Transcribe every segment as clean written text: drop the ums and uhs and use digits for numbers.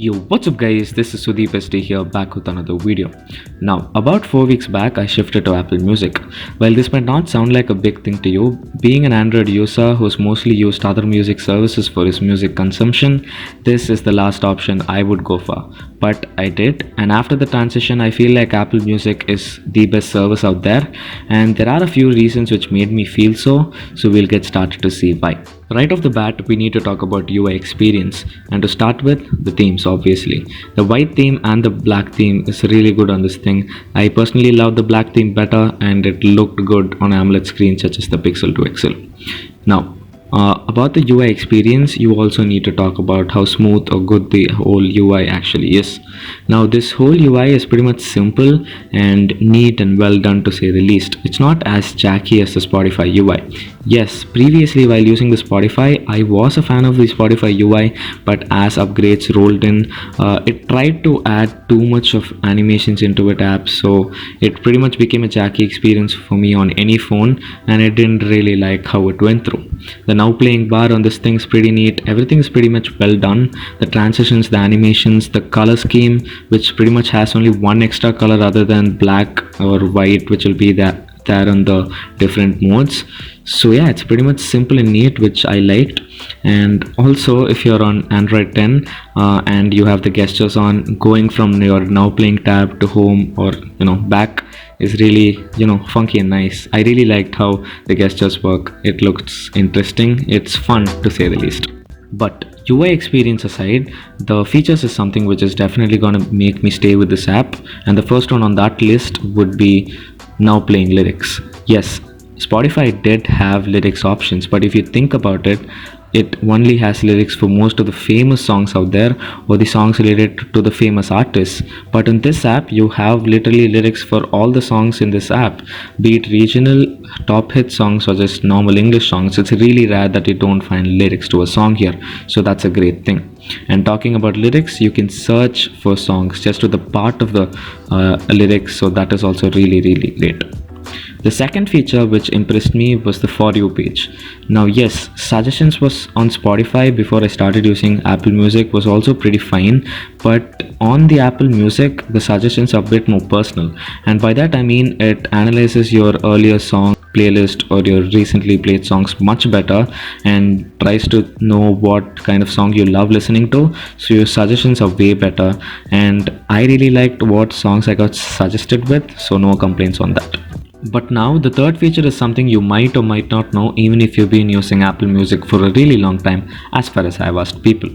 Yo, what's up guys, this is Sudeep SD here back with another video. Now, about 4 weeks back I shifted to Apple Music. While this might not sound like a big thing to you, being an Android user who's mostly used other music services for his music consumption, this is the last option I would go for. But I did, and after the transition I feel like Apple Music is the best service out there, and there are a few reasons which made me feel so we'll get started to see why. Right off the bat, we need to talk about UI experience, and to start with, the themes obviously. The white theme and the black theme is really good on this thing. I personally love the black theme better, and it looked good on AMOLED screens such as the Pixel 2 XL. Now, about the UI experience, you also need to talk about how smooth or good the whole UI actually is. Now, this whole UI is pretty much simple and neat and well done to say the least. It's not as jacky as the Spotify UI. Yes, previously while using the Spotify, I was a fan of the Spotify UI, but as upgrades rolled in, it tried to add too much of animations into it apps, so it pretty much became a jacky experience for me on any phone, and I didn't really like how it went through. The now playing bar on this thing is pretty neat. Everything is pretty much well done. The transitions, the animations, the color scheme, which pretty much has only one extra color other than black or white, which will be there on the different modes. So yeah, it's pretty much simple and neat, which I liked. And also, if you're on Android 10 and you have the gestures on, going from your now playing tab to home or back is really funky and nice. I really liked how the gestures work. It looks interesting. It's fun to say the least. But UI experience aside, the features is something which is definitely gonna make me stay with this app, and the first one on that list would be now playing lyrics. Yes, Spotify did have lyrics options, but if you think about it, it only has lyrics for most of the famous songs out there, or the songs related to the famous artists. But in this app, you have literally lyrics for all the songs in this app, be it regional, top hit songs, or just normal English songs. It's really rare that you don't find lyrics to a song here, so that's a great thing. And talking about lyrics, you can search for songs just to the part of the lyrics, so that is also really great. The second feature which impressed me was the For You page. Now yes, suggestions was on Spotify before I started using Apple Music was also pretty fine, but on the Apple Music, the suggestions are a bit more personal. And by that I mean it analyzes your earlier song playlist or your recently played songs much better and tries to know what kind of song you love listening to, so your suggestions are way better, and I really liked what songs I got suggested with, so no complaints on that. But now the third feature is something you might or might not know even if you've been using Apple Music for a really long time, as far as I've asked people.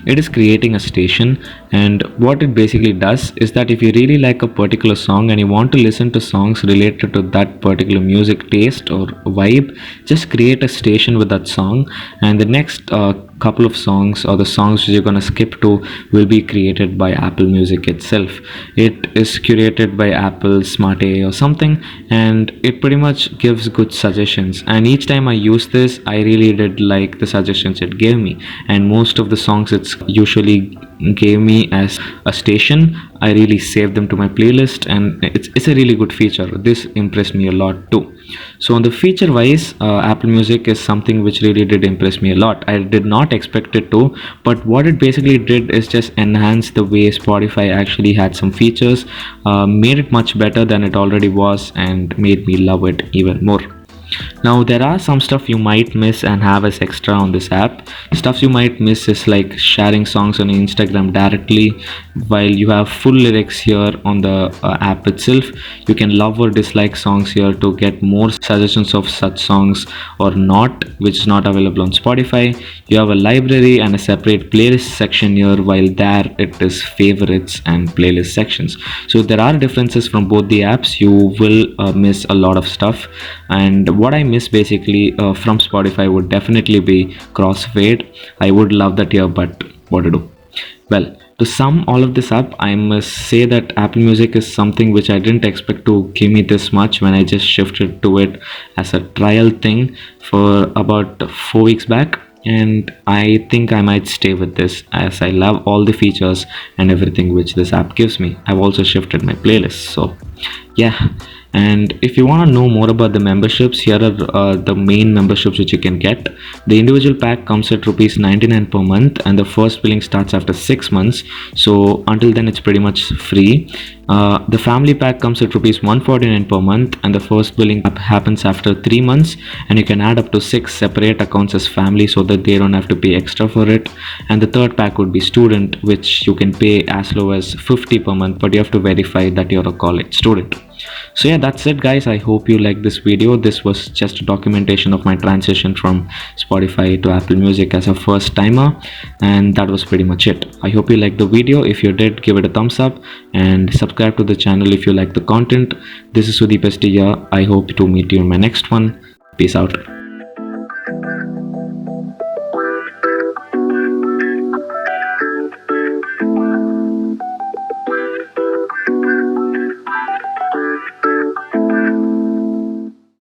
It is creating a station, and what it basically does is that if you really like a particular song and you want to listen to songs related to that particular music taste or vibe, just create a station with that song, and the next couple of songs or the songs you're gonna skip to will be created by Apple Music itself. It is curated by Apple Smart AI or something, and it pretty much gives good suggestions, and each time I use this I really did like the suggestions it gave me, and most of the songs it's usually gave me as a station, I really saved them to my playlist, and it's a really good feature. This impressed me a lot too. So on the feature wise, Apple Music is something which really did impress me a lot. I did not expect it to, but what it basically did is just enhance the way Spotify actually had some features, made it much better than it already was, and made me love it even more. Now there are some stuff you might miss and have as extra on this app. Stuff you might miss is like sharing songs on Instagram directly. While you have full lyrics here on the app itself, you can love or dislike songs here to get more suggestions of such songs or not, which is not available on Spotify. You have a library and a separate playlist section here, while there it is favorites and playlist sections. So there are differences from both the apps. You will miss a lot of stuff, and what I miss basically from Spotify would definitely be crossfade. I would love that here, but what to do? Well, to sum all of this up, I must say that Apple Music is something which I didn't expect to give me this much when I just shifted to it as a trial thing for about 4 weeks back, and I think I might stay with this as I love all the features and everything which this app gives me. I've also shifted my playlist, so yeah. And if you want to know more about the memberships, here are the main memberships which you can get. The individual pack comes at rupees 99 per month, and the first billing starts after 6 months. So until then it's pretty much free. The family pack comes at rupees 149 per month, and the first billing happens after 3 months, and you can add up to 6 separate accounts as family so that they don't have to pay extra for it. And the third pack would be student, which you can pay as low as 50 per month, but you have to verify that you're a college student. So yeah, that's it guys. I hope you liked this video. This was just a documentation of my transition from Spotify to Apple Music as a first timer, and that was pretty much it. I hope you liked the video. If you did, give it a thumbs up and subscribe to the channel if you like the content. This is Sudeep here. I hope to meet you in my next one. Peace out.